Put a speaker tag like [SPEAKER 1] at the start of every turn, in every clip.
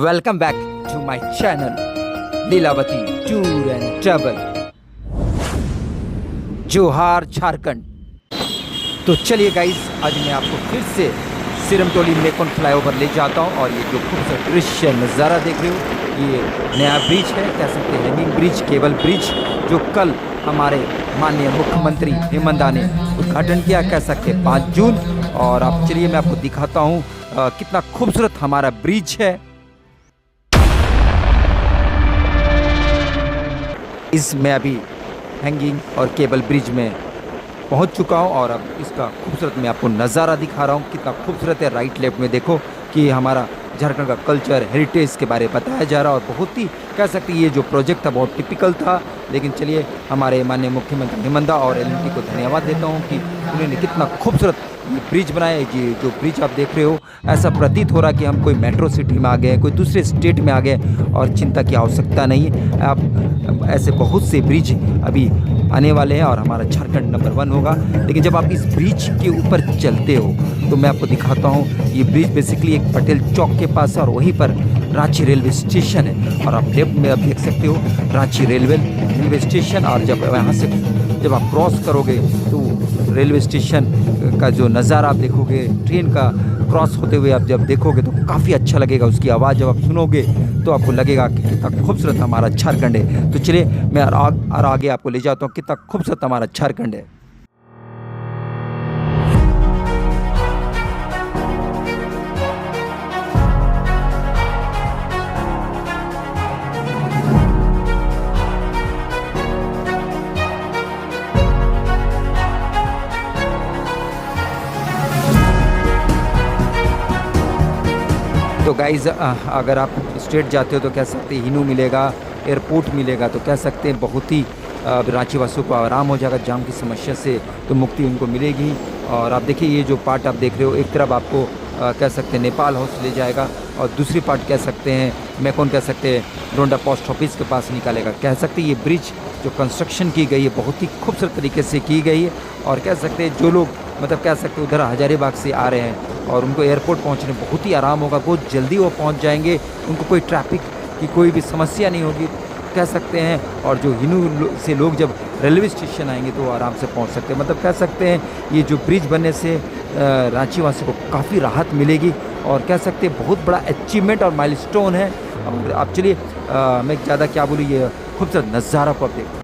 [SPEAKER 1] Welcome back to my channel Lilavati tour and travel. जोहार झारखंड। तो चलिए गाइस, आज मैं आपको फिर से सिरमटोली मेकोन फ्लाईओवर ले जाता हूं और ये जो खूबसूरत दृश्य नज़ारा देख रहे हो, ये नया ब्रिज है, कह सकते हैं हैंगिंग ब्रिज, केबल ब्रिज, जो कल हमारे माननीय मुख्यमंत्री हेमंत ने उद्घाटन किया, कह सकते हैं 5 जून। और अब चलिए मैं आपको दिखाता हूँ कितना खूबसूरत हमारा ब्रिज है। इसमें अभी हैंगिंग और केबल ब्रिज में पहुंच चुका हूं और अब इसका खूबसूरत मैं आपको नज़ारा दिखा रहा हूं। कितना खूबसूरत है। राइट लेफ्ट में देखो कि हमारा झारखंड का कल्चर हेरिटेज के बारे में बताया जा रहा है और बहुत ही कह सकते हैं ये जो प्रोजेक्ट था बहुत टिपिकल था। लेकिन चलिए हमारे माननीय मुख्यमंत्री हेमंत और एल&टी को धन्यवाद देता हूँ कि उन्होंने कितना खूबसूरत ये ब्रिज बनाया है। ये जो ब्रिज आप देख रहे हो, ऐसा प्रतीत हो रहा कि हम कोई मेट्रो सिटी में आ गए, कोई दूसरे स्टेट में आ गए और चिंता की आवश्यकता नहीं है। आप ऐसे बहुत से ब्रिज अभी आने वाले हैं और हमारा झारखंड नंबर 1 होगा। लेकिन जब आप इस ब्रिज के ऊपर चलते हो तो मैं आपको दिखाता हूँ, ये ब्रिज बेसिकली एक पटेल चौक के पास है और वहीं पर रांची रेलवे स्टेशन है। और आप लेफ्ट में आप देख सकते हो रांची रेलवे स्टेशन। और जब यहाँ से जब आप क्रॉस करोगे तो रेलवे स्टेशन का जो नज़ारा आप देखोगे, ट्रेन का क्रॉस होते हुए आप जब देखोगे तो काफ़ी अच्छा लगेगा। उसकी आवाज़ जब आप सुनोगे तो आपको लगेगा कि कितना खूबसूरत हमारा झारखंड है। तो चलिए मैं और आगे आपको ले जाता हूँ कितना खूबसूरत हमारा झारखंड है। तो गाइज़, अगर आप स्टेट जाते हो तो कह सकते हैं हिनू मिलेगा, एयरपोर्ट मिलेगा, तो कह सकते हैं बहुत ही रांची वासियों को आराम हो जाएगा। जाम की समस्या से तो मुक्ति उनको मिलेगी। और आप देखिए ये जो पार्ट आप देख रहे हो, एक तरफ आपको कह सकते हैं नेपाल हाउस ले जाएगा और दूसरी पार्ट कह सकते हैं मेकोन, कह सकते हैं रोंडा पोस्ट ऑफिस के पास निकालेगा। कह सकते हैं ये ब्रिज जो कंस्ट्रक्शन की गई है बहुत ही खूबसूरत तरीके से की गई है। और कह सकते हैं जो लोग मतलब कह सकते हैं उधर हजारीबाग से आ रहे हैं और उनको एयरपोर्ट पहुंचने बहुत ही आराम होगा, बहुत जल्दी वो पहुंच जाएंगे, उनको कोई ट्रैफिक की कोई भी समस्या नहीं होगी कह सकते हैं। और जो हिनू से लोग जब रेलवे स्टेशन आएंगे तो वो आराम से पहुंच सकते हैं। मतलब कह सकते हैं ये जो ब्रिज बनने से रांची वासी को काफ़ी राहत मिलेगी और कह सकते हैं बहुत बड़ा अचीवमेंट और माइलस्टोन है। और आप चलिए मैं ज़्यादा क्या बोलूँ, ये खूबसूरत नज़ारा को आप देखो।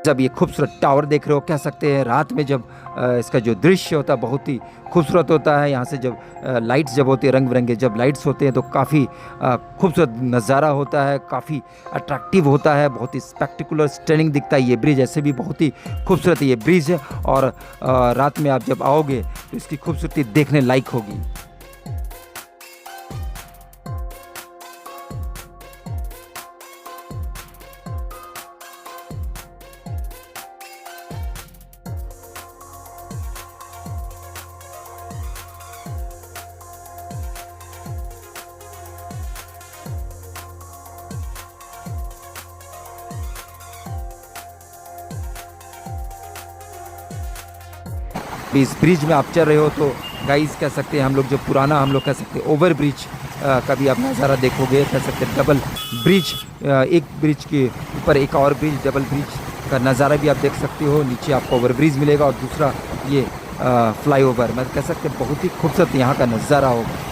[SPEAKER 1] जब ये खूबसूरत टावर देख रहे हो, कह सकते हैं रात में जब इसका जो दृश्य होता है बहुत ही खूबसूरत होता है। यहाँ से जब लाइट्स जब होती है, रंग बिरंगे जब लाइट्स होते हैं तो काफ़ी खूबसूरत नज़ारा होता है, काफ़ी अट्रैक्टिव होता है, बहुत ही स्पेक्टिकुलर स्टनिंग दिखता है ये ब्रिज। ऐसे भी बहुत ही खूबसूरत ये ब्रिज है और रात में आप जब आओगे तो इसकी खूबसूरती देखने लायक होगी। इस ब्रिज में आप चल रहे हो तो गाइस कह सकते हैं हम लोग जो पुराना हम लोग कह सकते हैं ओवर ब्रिज का भी आप नज़ारा देखोगे। कह सकते हैं डबल ब्रिज, एक ब्रिज के ऊपर एक और ब्रिज, डबल ब्रिज का नज़ारा भी आप देख सकते हो। नीचे आपको ओवर ब्रिज मिलेगा और दूसरा ये फ्लाईओवर, मैं कह सकते हैं बहुत ही खूबसूरत यहाँ का नज़ारा होगा।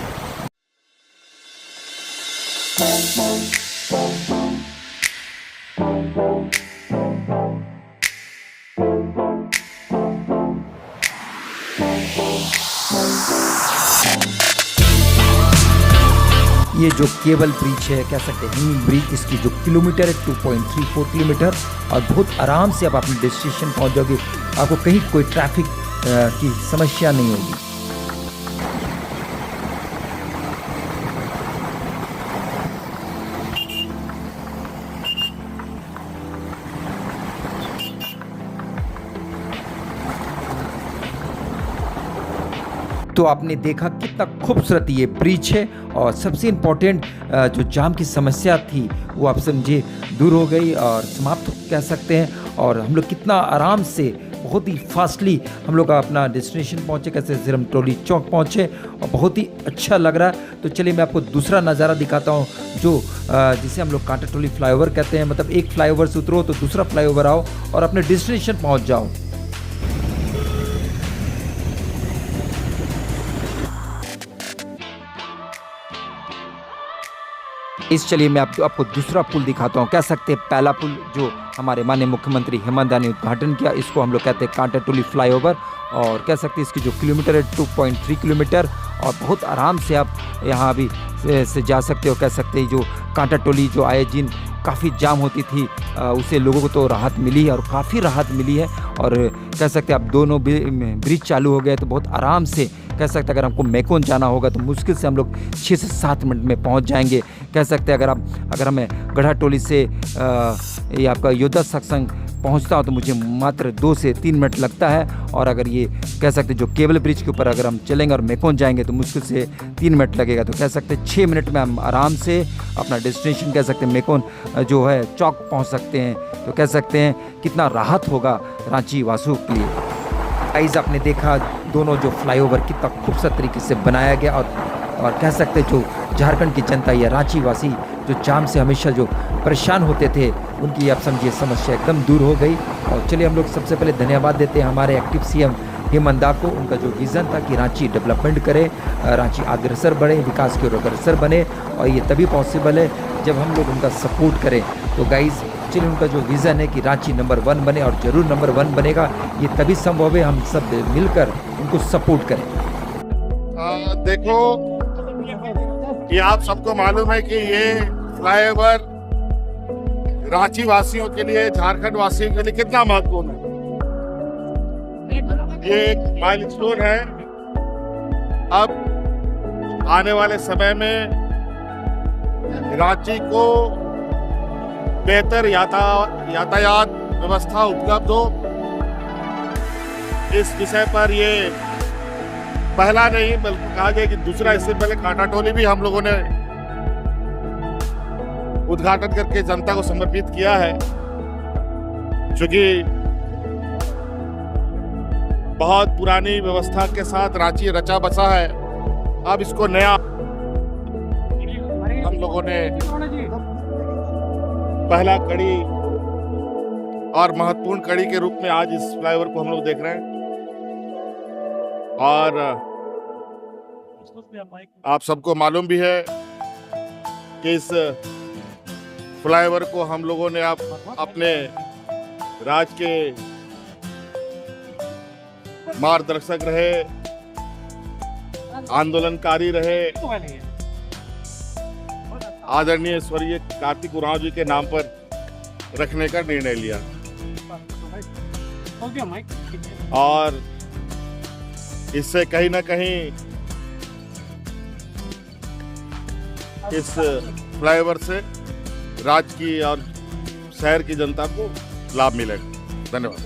[SPEAKER 1] ये जो केबल ब्रिज है, कह सकते हैं हैंगिंग ब्रिज, इसकी जो किलोमीटर है 2.34 किलोमीटर और बहुत आराम से आप अपने डेस्टिनेशन पहुंच जाओगे। आपको कहीं कोई ट्रैफिक की समस्या नहीं होगी। तो आपने देखा कितना खूबसूरत ये ब्रिज है और सबसे इम्पोर्टेंट जो जाम की समस्या थी वो आप समझे दूर हो गई और समाप्त कह सकते हैं। और हम लोग कितना आराम से बहुत ही फास्टली हम लोग अपना डेस्टिनेशन पहुँचे, कैसे सिरमटोली चौक पहुँचे और बहुत ही अच्छा लग रहा है। तो चलिए मैं आपको दूसरा नज़ारा दिखाता हूँ जो जिसे हम लोग कांटाटोली फ्लाईओवर कहते हैं। मतलब एक फ्लाईओवर से उतरो तो दूसरा फ्लाईओवर आओ और अपने डेस्टिनेशन पहुँच जाओ। इस चलिए मैं आपको दूसरा पुल दिखाता हूँ। कह सकते हैं पहला पुल जो हमारे माननीय मुख्यमंत्री हेमंत ने उद्घाटन किया, इसको हम लोग कहते हैं कांटाटोली फ्लाईओवर और कह सकते हैं इसकी जो किलोमीटर है 2.3 किलोमीटर और बहुत आराम से आप यहाँ अभी से जा सकते हो। कह सकते हैं जो कांटाटोली जो आए जिन काफ़ी जाम होती थी उसे लोगों को तो राहत मिली है और काफ़ी राहत मिली है। और कह सकते हैं अब दोनों ब्रिज चालू हो गए तो बहुत आराम से कह सकते हैं अगर हमको मैकोन जाना होगा तो मुश्किल से हम लोग 6 से 7 मिनट में पहुंच जाएंगे। कह सकते हैं अगर हमें गढ़ाटोली से ये आपका योद्धा सत्संग पहुंचता हूं तो मुझे मात्र 2 से 3 मिनट लगता है। और अगर ये कह सकते हैं जो केबल ब्रिज के ऊपर अगर हम चलेंगे और मैकोन जाएंगे तो मुश्किल से 3 मिनट लगेगा। तो कह सकते हैं 6 मिनट में हम आराम से अपना डेस्टिनेशन कह सकते हैं मैकोन जो है चौक पहुँच सकते हैं। तो कह सकते हैं कितना राहत होगा रांची वासियों के लिए। गाइस आपने देखा दोनों जो फ्लाईओवर कितना खूबसूरत तरीके से बनाया गया और कह सकते हैं जो झारखंड की जनता या रांची वासी जो जाम से हमेशा जो परेशान होते थे उनकी आप समझिए समस्या एकदम दूर हो गई। और चलिए हम लोग सबसे पहले धन्यवाद देते हैं हमारे एक्टिव सीएम हेमंत दा को। उनका जो विज़न था कि रांची डेवलपमेंट करे, रांची अग्रसर बढ़े, विकास की ओर अग्रसर बने और ये तभी पॉसिबल है जब हम लोग उनका सपोर्ट करें। तो गाइज़ चलिए उनका जो विज़न है कि रांची नंबर 1 बने और ज़रूर नंबर 1 बनेगा, ये तभी संभव है हम सब मिलकर उनको सपोर्ट करें।
[SPEAKER 2] देखो ये आप सबको मालूम है कि ये फ्लाईओवर रांची वासियों के लिए, झारखंड वासियों के लिए कितना महत्वपूर्ण है। ये एक माइलस्टोन है। अब आने वाले समय में रांची को बेहतर यातायात व्यवस्था उपलब्ध हो, इस विषय पर ये पहला नहीं बल्कि कहा जाए कि दूसरा, इससे पहले कांटाटोली भी हम लोगों ने उद्घाटन करके जनता को समर्पित किया है। क्योंकि बहुत पुरानी व्यवस्था के साथ रांची रचा बसा है, अब इसको नया हम लोगों ने पहला कड़ी और महत्वपूर्ण कड़ी के रूप में आज इस फ्लाईओवर को हम लोग देख रहे हैं। और आप सबको मालूम भी है कि इस फ्लाईओवर को हम लोगों ने आप अपने राज्य के मार्गदर्शक रहे, आंदोलनकारी रहे, आदरणीय स्वर्गीय कार्तिक उरांव जी के नाम पर रखने का निर्णय लिया। और इससे कहीं ना कहीं इस फ्लाईओवर से राज्य की और शहर की जनता को लाभ मिलेगा। धन्यवाद।